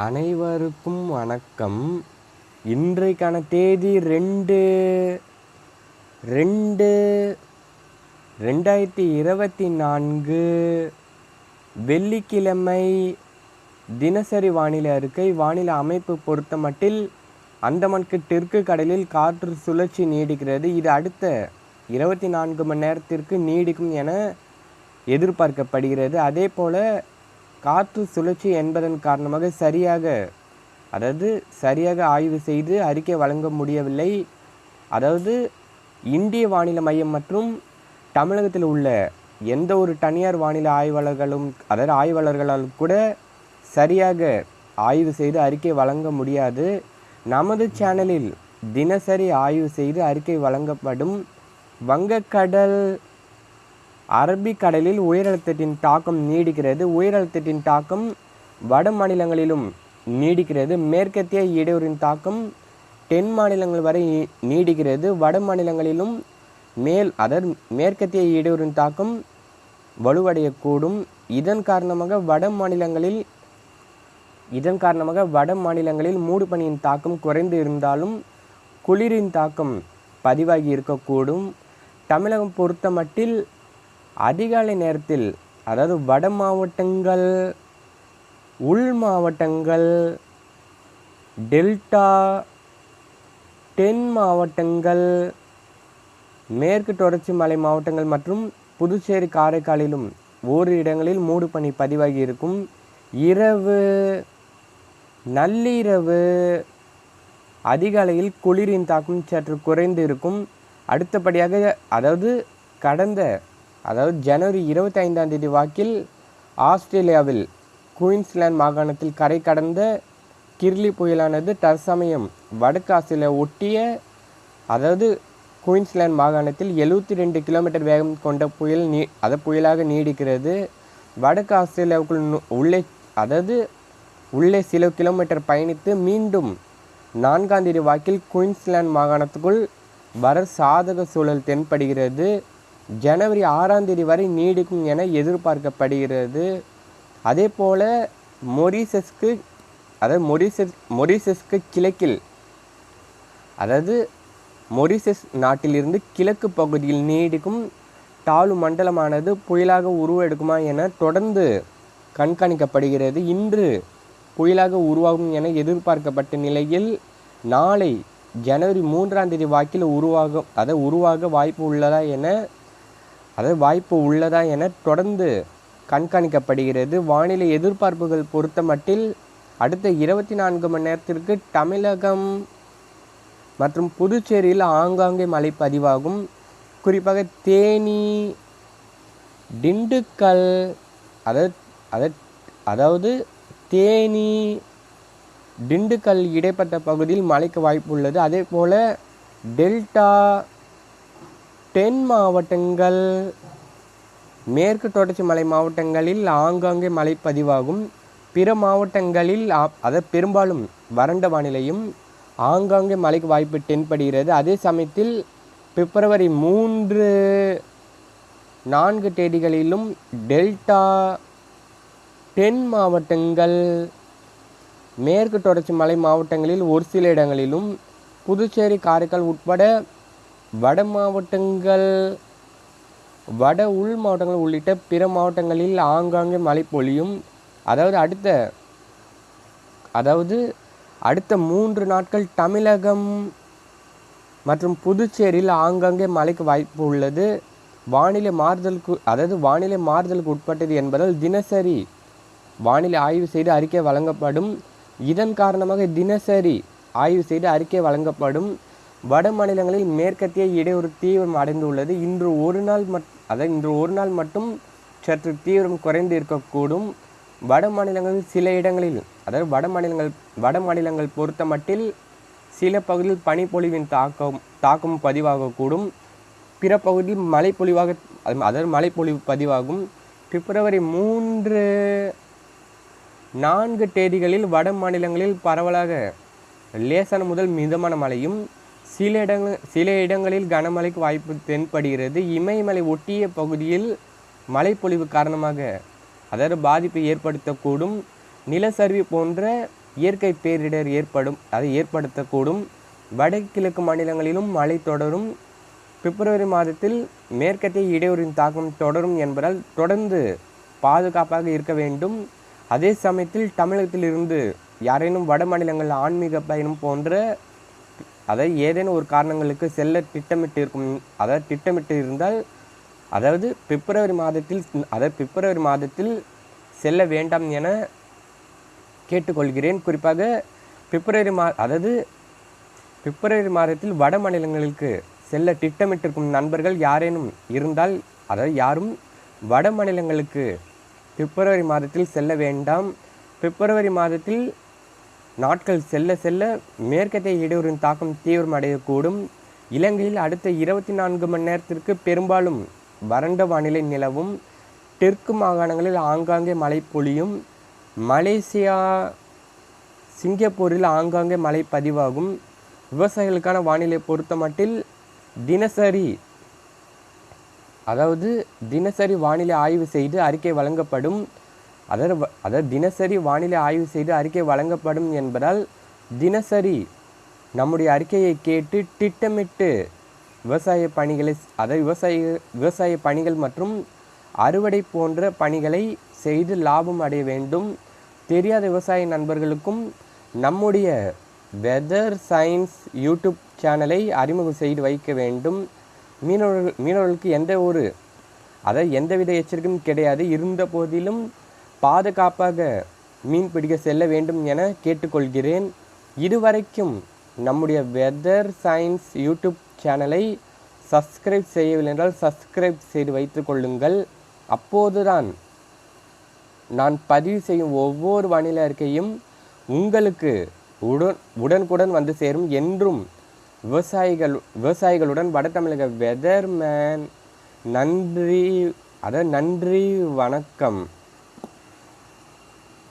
அனைவருக்கும் வணக்கம். இன்றைக்கான தேதி 2/2/2024 வெள்ளிக்கிழமை. தினசரி வானிலை அறிக்கை. வானிலை அமைப்பு பொறுத்தமட்டில் அந்தமானுக்கு தெற்கு கடலில் காற்று சுழற்சி நீடிக்கிறது. இது அடுத்த 24 மணி நேரத்திற்கு நீடிக்கும் என எதிர்பார்க்கப்படுகிறது. அதே போல் காற்று சுழற்சி என்பதன் காரணமாக சரியாக ஆய்வு செய்து அறிக்கை வழங்க முடியவில்லை. இந்திய வானிலை மையம் மற்றும் தமிழகத்தில் உள்ள எந்த ஒரு தனியார் வானிலை ஆய்வாளர்களால் கூட சரியாக ஆய்வு செய்து அறிக்கை வழங்க முடியாது. நமது சேனலில் தினசரி ஆய்வு செய்து அறிக்கை வழங்கப்படும். வங்கக்கடல், அரபிக்கடலில் உயரழுத்தத்தின் தாக்கம் நீடிக்கிறது. உயரழுத்தத்தின் தாக்கம் வட மாநிலங்களிலும் நீடிக்கிறது. மேற்கத்திய இடையூறின் தாக்கம் தென் மாநிலங்கள் வரை நீடிக்கிறது. வட மாநிலங்களிலும் மேற்கத்திய இடையூறின் தாக்கம் வலுவடையக்கூடும். இதன் காரணமாக வட மாநிலங்களில் மூடுபனியின் தாக்கம் குறைந்து இருந்தாலும் குளிரின் தாக்கம் பதிவாகி இருக்கக்கூடும். தமிழகம் பொறுத்த மட்டில் அதிகாலை நேரத்தில் வட மாவட்டங்கள், உள் மாவட்டங்கள், டெல்டா, தென் மாவட்டங்கள், மேற்கு தொடர்ச்சி மலை மாவட்டங்கள் மற்றும் புதுச்சேரி, காரைக்காலிலும் ஓரிரு இடங்களில் மூடுபனி பதிவாகி இருக்கும். நள்ளிரவு அதிகாலையில் குளிரின் தாக்கம் சற்று குறைந்து இருக்கும். அடுத்தபடியாக ஜனவரி 25ஆம் தேதி வாக்கில் ஆஸ்திரேலியாவில் குயின்ஸ்லாந்து மாகாணத்தில் கரை கடந்த கிர்லி புயலானது தற்சமயம் வடக்கு ஆஸ்திரேலியா ஒட்டிய குயின்ஸ்லாந்து மாகாணத்தில் 72 கிலோமீட்டர் வேகம் கொண்ட புயலாக நீடிக்கிறது. வடக்கு ஆஸ்திரேலியாவுக்குள் உள்ளே சில கிலோமீட்டர் பயணித்து மீண்டும் 4ஆம் தேதி வாக்கில் குயின்ஸ்லாந்து மாகாணத்துக்குள் வர சாதக சூழல் தென்படுகிறது. ஜனவரி 6ஆம் தேதி வரை நீடிக்கும் என எதிர்பார்க்கப்படுகிறது. அதே போல் மொரீஷியஸ்க்கு கிழக்கில் மொரீஷியஸ் நாட்டிலிருந்து கிழக்கு பகுதியில் நீடிக்கும் தாழ்வு மண்டலமானது புயலாக உருவெடுக்குமா என தொடர்ந்து கண்காணிக்கப்படுகிறது. இன்று புயலாக உருவாகும் என எதிர்பார்க்கப்பட்ட நிலையில் நாளை ஜனவரி 3ஆம் தேதி வாக்கில் உருவாக வாய்ப்பு உள்ளதா என தொடர்ந்து கண்காணிக்கப்படுகிறது. வானிலை எதிர்பார்ப்புகள் பொறுத்த மட்டில் அடுத்த 24 மணி நேரத்திற்கு தமிழகம் மற்றும் புதுச்சேரியில் ஆங்காங்கே மழை பதிவாகும். குறிப்பாக தேனி, திண்டுக்கல், திண்டுக்கல் இடைப்பட்ட பகுதியில் மழைக்கு வாய்ப்பு உள்ளது. அதே போல் டெல்டா, தென் மாவட்டங்கள், மேற்கு தொடர்ச்சி மலை மாவட்டங்களில் ஆங்காங்கே மழை பதிவாகும். பிற மாவட்டங்களில் பெரும்பாலும் வறண்ட வானிலையும் ஆங்காங்கே மழைக்கு வாய்ப்பு தென்படுகிறது. அதே சமயத்தில் பிப்ரவரி 3, 4 தேதிகளிலும் டெல்டா, தென் மாவட்டங்கள், மேற்கு தொடர்ச்சி மலை மாவட்டங்களில் ஒரு சில இடங்களிலும், புதுச்சேரி, காரைக்கால் உட்பட வட மாவட்டங்கள், வட உள் மாவட்டங்கள் உள்ளிட்ட பிற மாவட்டங்களில் ஆங்காங்கே மழை பொழியும். அடுத்த 3 நாட்கள் தமிழகம் மற்றும் புதுச்சேரியில் ஆங்காங்கே மழைக்கு வாய்ப்பு உள்ளது. வானிலை மாறுதலுக்கு உட்பட்டது என்பதால் தினசரி வானிலை ஆய்வு செய்து அறிக்கை வழங்கப்படும். இதன் காரணமாக தினசரி ஆய்வு செய்து அறிக்கை வழங்கப்படும். வட மாநிலங்களில் மேற்கத்திய இடையூறு தீவிரம் அடைந்துள்ளது. இன்று ஒரு நாள் மட்டும் சற்று தீவிரம் குறைந்து இருக்கக்கூடும். வட மாநிலங்களில் சில இடங்களில் வட மாநிலங்கள் பொறுத்த மட்டில் சில பகுதியில் பனிப்பொழிவின் தாக்கம் பதிவாகக்கூடும். பிற பகுதியில் மழைப்பொழிவு பதிவாகும். பிப்ரவரி 3, 4 தேதிகளில் வட மாநிலங்களில் பரவலாக லேசான முதல் மிதமான மழையும் சில இடங்களில் கனமழைக்கு வாய்ப்பு தென்படுகிறது. இமயமலை ஒட்டிய பகுதியில் மழைப்பொழிவு காரணமாக பாதிப்பை ஏற்படுத்தக்கூடும். நிலச்சரிவு போன்ற இயற்கை பேரிடர் ஏற்படுத்தக்கூடும். வடகிழக்கு மாநிலங்களிலும் மழை தொடரும். பிப்ரவரி மாதத்தில் மேற்கத்திய இடையூறின் தாக்கம் தொடரும் என்பதால் தொடர்ந்து பாதுகாப்பாக இருக்க வேண்டும். அதே சமயத்தில் தமிழகத்தில் இருந்து யாரேனும் வட மாநிலங்கள் ஆன்மீக பயணம் போன்ற ஏதேனும் ஒரு காரணங்களுக்கு செல்ல திட்டமிட்டு இருந்தால் பிப்ரவரி மாதத்தில் செல்ல வேண்டாம் என கேட்டுக்கொள்கிறேன். குறிப்பாக பிப்ரவரி மாதத்தில் வட மாநிலங்களுக்கு செல்ல திட்டமிட்டிருக்கும் நண்பர்கள் யாரேனும் இருந்தால் யாரும் வட மாநிலங்களுக்கு பிப்ரவரி மாதத்தில் செல்ல வேண்டாம். பிப்ரவரி மாதத்தில் நாட்கள் செல்ல செல்ல மேற்கத்திய இடையூறின் தாக்கம் தீவிரமடையக்கூடும். இலங்கையில் அடுத்த 24 மணி நேரத்திற்கு பெரும்பாலும் வறண்ட வானிலை நிலவும். தெற்கு மாகாணங்களில் ஆங்காங்கே மழை பொழியும். மலேசியா, சிங்கப்பூரில் ஆங்காங்கே மழை பதிவாகும். விவசாயிகளுக்கான வானிலை பொறுத்தமட்டில் தினசரி வானிலை ஆய்வு செய்து அறிக்கை வழங்கப்படும். தினசரி வானிலை ஆய்வு செய்து அறிக்கை வழங்கப்படும் என்பதால் தினசரி நம்முடைய அறிக்கையை கேட்டு திட்டமிட்டு விவசாய பணிகள் மற்றும் அறுவடை போன்ற பணிகளை செய்து லாபம் அடைய வேண்டும். தெரியாத விவசாய நண்பர்களுக்கும் நம்முடைய வெதர் சயின்ஸ் யூடியூப் சேனலை அறிமுகம் செய்து வைக்க வேண்டும். மீனவர்களுக்கு எந்தவித எச்சரிக்கையும் கிடையாது. இருந்த போதிலும் பாதுகாப்பாக மீன் பிடிக்க செல்ல வேண்டும் என கேட்டுக்கொள்கிறேன். இதுவரைக்கும் நம்முடைய வெதர் சயின்ஸ் யூடியூப் சேனலை சப்ஸ்கிரைப் செய்யவில்லை என்றால் சப்ஸ்கிரைப் செய்து வைத்து கொள்ளுங்கள். அப்போதுதான் நான் பதிவு செய்யும் ஒவ்வொரு வானிலை அறிக்கையும் உங்களுக்கு உடனுக்குடன் வந்து சேரும். என்றும் விவசாயிகளுடன் வட தமிழக வெதர்மேன். நன்றி, வணக்கம்.